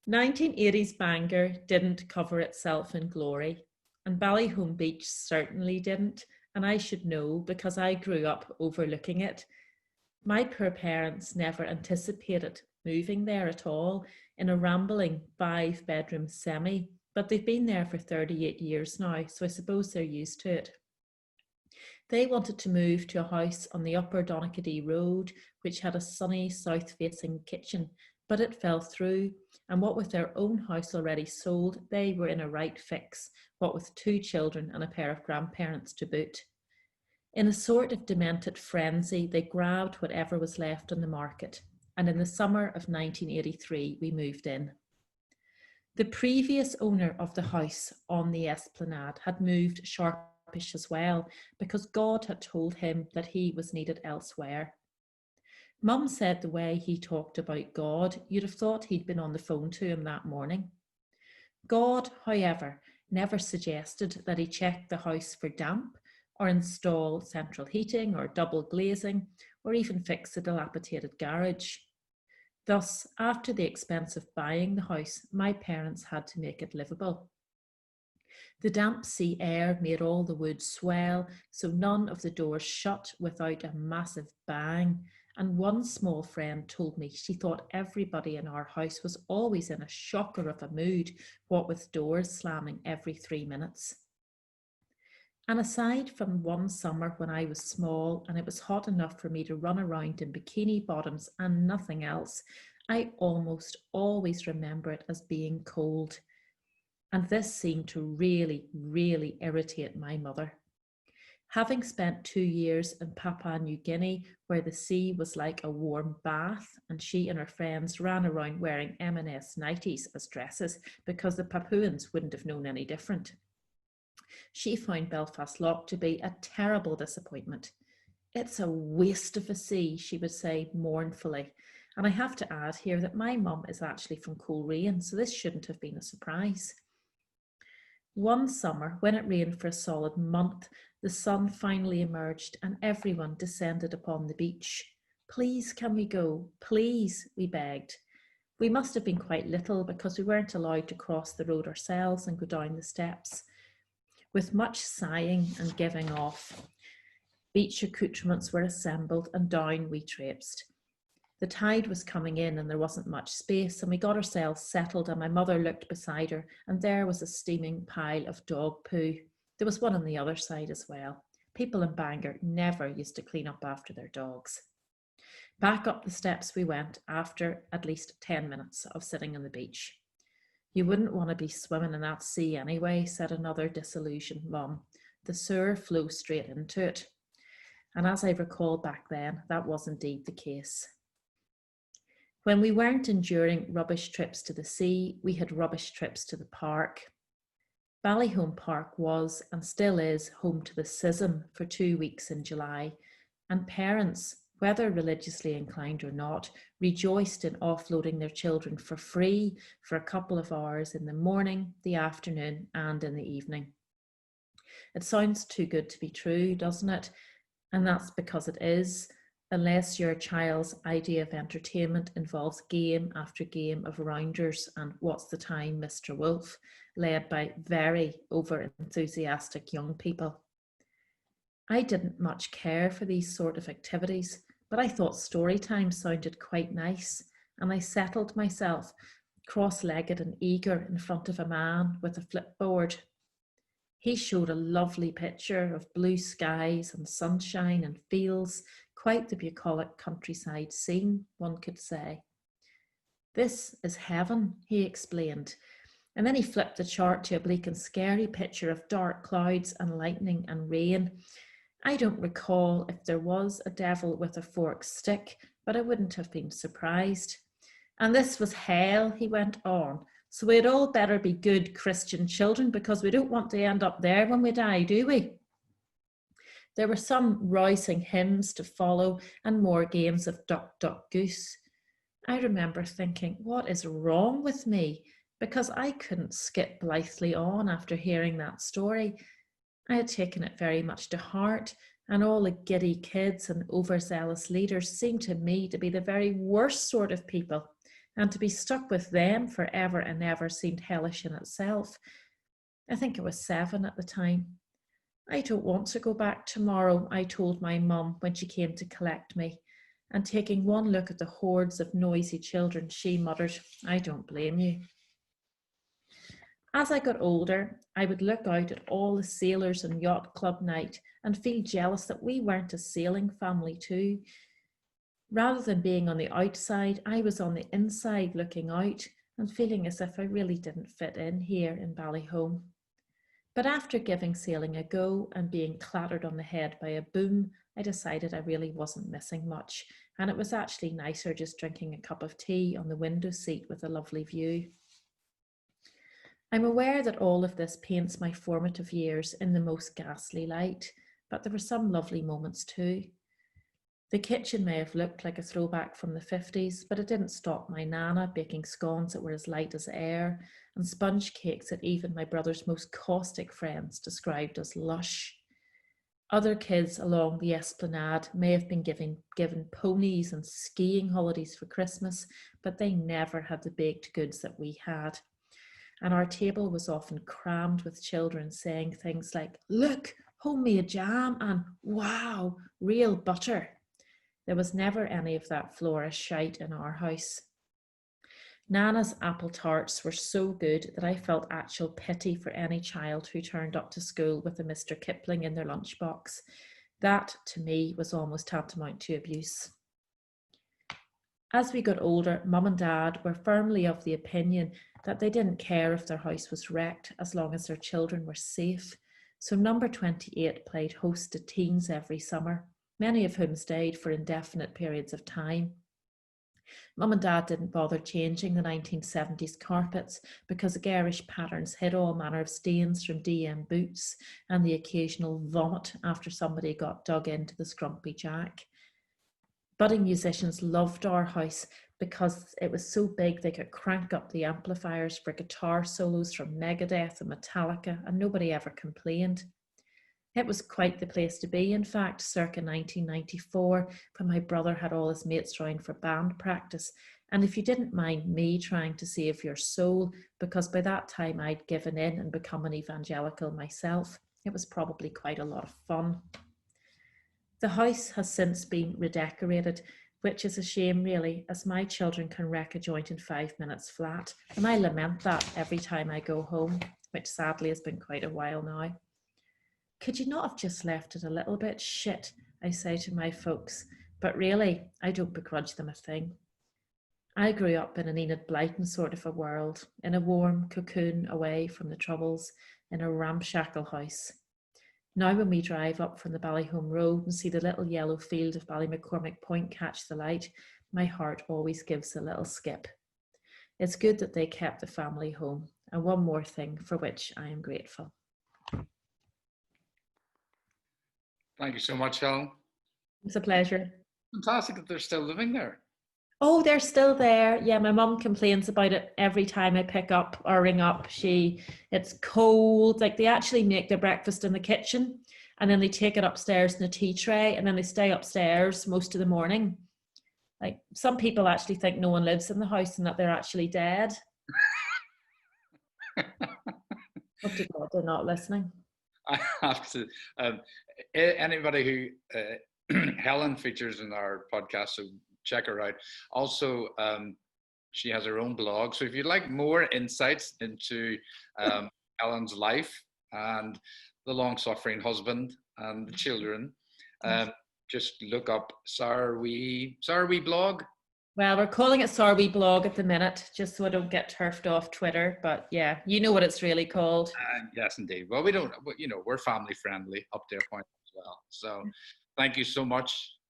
1980s Bangor didn't cover itself in glory, and Ballyholme Beach certainly didn't, and I should know because I grew up overlooking it. My poor parents never anticipated moving there at all in a rambling 5 bedroom semi, but they've been there for 38 years now, so I suppose they're used to it. They wanted to move to a house on the upper Donaghadee Road, which had a sunny south-facing kitchen, but it fell through, and what with their own house already sold, they were in a right fix, what with 2 children and a pair of grandparents to boot. In a sort of demented frenzy, they grabbed whatever was left on the market, and in the summer of 1983, we moved in. The previous owner of the house on the Esplanade had moved sharpish as well, because God had told him that he was needed elsewhere. Mum said the way he talked about God, you'd have thought he'd been on the phone to him that morning. God, however, never suggested that he check the house for damp, or install central heating or double glazing, or even fix a dilapidated garage. Thus, after the expense of buying the house, my parents had to make it livable. The damp sea air made all the wood swell, so none of the doors shut without a massive bang, and one small friend told me she thought everybody in our house was always in a shocker of a mood, what with doors slamming every 3 minutes. And aside from one summer when I was small and it was hot enough for me to run around in bikini bottoms and nothing else, I almost always remember it as being cold. And this seemed to really, really irritate my mother. Having spent 2 years in Papua New Guinea, where the sea was like a warm bath, and she and her friends ran around wearing M&S nighties as dresses because the Papuans wouldn't have known any different. She found Belfast Lough to be a terrible disappointment. It's a waste of a sea, she would say mournfully. And I have to add here that my mum is actually from Coleraine, so this shouldn't have been a surprise. One summer, when it rained for a solid month, the sun finally emerged and everyone descended upon the beach. Please, can we go? Please, we begged. We must have been quite little because we weren't allowed to cross the road ourselves and go down the steps. With much sighing and giving off, beach accoutrements were assembled and down we traipsed. The tide was coming in and there wasn't much space, and we got ourselves settled, and my mother looked beside her and there was a steaming pile of dog poo. There was one on the other side as well. People in Bangor never used to clean up after their dogs. Back up the steps we went after at least 10 minutes of sitting on the beach. You wouldn't want to be swimming in that sea anyway, said another disillusioned mum. The sewer flows straight into it. And as I recall back then, that was indeed the case. When we weren't enduring rubbish trips to the sea, we had rubbish trips to the park. Ballyholme Park was and still is home to the schism for 2 weeks in July, and parents, whether religiously inclined or not, rejoiced in offloading their children for free for a couple of hours in the morning, the afternoon, and in the evening. It sounds too good to be true, doesn't it? And that's because it is, unless your child's idea of entertainment involves game after game of rounders and What's the Time, Mr. Wolf, led by very over-enthusiastic young people. I didn't much care for these sort of activities, but I thought story time sounded quite nice, and I settled myself, cross-legged and eager, in front of a man with a flipboard. He showed a lovely picture of blue skies and sunshine and fields, quite the bucolic countryside scene, one could say. This is heaven, he explained, and then he flipped the chart to a bleak and scary picture of dark clouds and lightning and rain. I don't recall if there was a devil with a forked stick, but I wouldn't have been surprised. And this was hell, he went on. So we'd all better be good Christian children because we don't want to end up there when we die, do we? There were some rousing hymns to follow and more games of duck, duck, goose. I remember thinking, what is wrong with me? Because I couldn't skip blithely on after hearing that story. I had taken it very much to heart, and all the giddy kids and overzealous leaders seemed to me to be the very worst sort of people. and to be stuck with them forever and ever seemed hellish in itself. I think I was 7 at the time. I don't want to go back tomorrow, I told my mum when she came to collect me. And taking one look at the hordes of noisy children, she muttered, I don't blame you. As I got older, I would look out at all the sailors and yacht club night and feel jealous that we weren't a sailing family too. Rather than being on the outside, I was on the inside looking out and feeling as if I really didn't fit in here in Ballyholme. But after giving sailing a go and being clattered on the head by a boom, I decided I really wasn't missing much, and it was actually nicer just drinking a cup of tea on the window seat with a lovely view. I'm aware that all of this paints my formative years in the most ghastly light, but there were some lovely moments too. The kitchen may have looked like a throwback from the 50s, but it didn't stop my nana baking scones that were as light as air and sponge cakes that even my brother's most caustic friends described as lush. Other kids along the esplanade may have been given ponies and skiing holidays for Christmas, but they never had the baked goods that we had. And our table was often crammed with children saying things like, look, homemade jam, and wow, real butter. There was never any of that Flora shite in our house. Nana's apple tarts were so good that I felt actual pity for any child who turned up to school with a Mr. Kipling in their lunchbox. That, to me, was almost tantamount to abuse. As we got older, Mum and Dad were firmly of the opinion that they didn't care if their house was wrecked as long as their children were safe. So number 28 played host to teens every summer, many of whom stayed for indefinite periods of time. Mum and Dad didn't bother changing the 1970s carpets because the garish patterns hid all manner of stains from DM boots and the occasional vomit after somebody got dug into the scrumpy jack. Budding musicians loved our house because it was so big they could crank up the amplifiers for guitar solos from Megadeth and Metallica, and nobody ever complained. It was quite the place to be, in fact, circa 1994, when my brother had all his mates round for band practice. And if you didn't mind me trying to save your soul, because by that time I'd given in and become an evangelical myself, it was probably quite a lot of fun. The house has since been redecorated, which is a shame really, as my children can wreck a joint in 5 minutes flat, and I lament that every time I go home, which sadly has been quite a while now. Could you not have just left it a little bit shit, I say to my folks, but really, I don't begrudge them a thing. I grew up in an Enid Blyton sort of a world, in a warm cocoon away from the troubles, in a ramshackle house. Now when we drive up from the Ballyholme Road and see the little yellow field of Ballymccormick Point catch the light, my heart always gives a little skip. It's good that they kept the family home, and one more thing for which I am grateful. Thank you so much, Helen. It's a pleasure. Fantastic that they're still living there. Oh, they're still there. Yeah, my mum complains about it every time I pick up or ring up. It's cold. Like they actually make their breakfast in the kitchen and then they take it upstairs in a tea tray and then they stay upstairs most of the morning. Like some people actually think no one lives in the house and that they're actually dead. Hope to God they're not listening. I have to, anybody who, Helen features in our podcast, so check her out. Also, she has her own blog. So if you'd like more insights into Helen's life and the long-suffering husband and the children, just look up Sarwee blog. Well, we're calling it Sarwee blog at the minute, just so I don't get turfed off Twitter. But yeah, you know what it's really called. Yes, indeed. Well, we don't, we're family friendly up to a point as well. So thank you so much,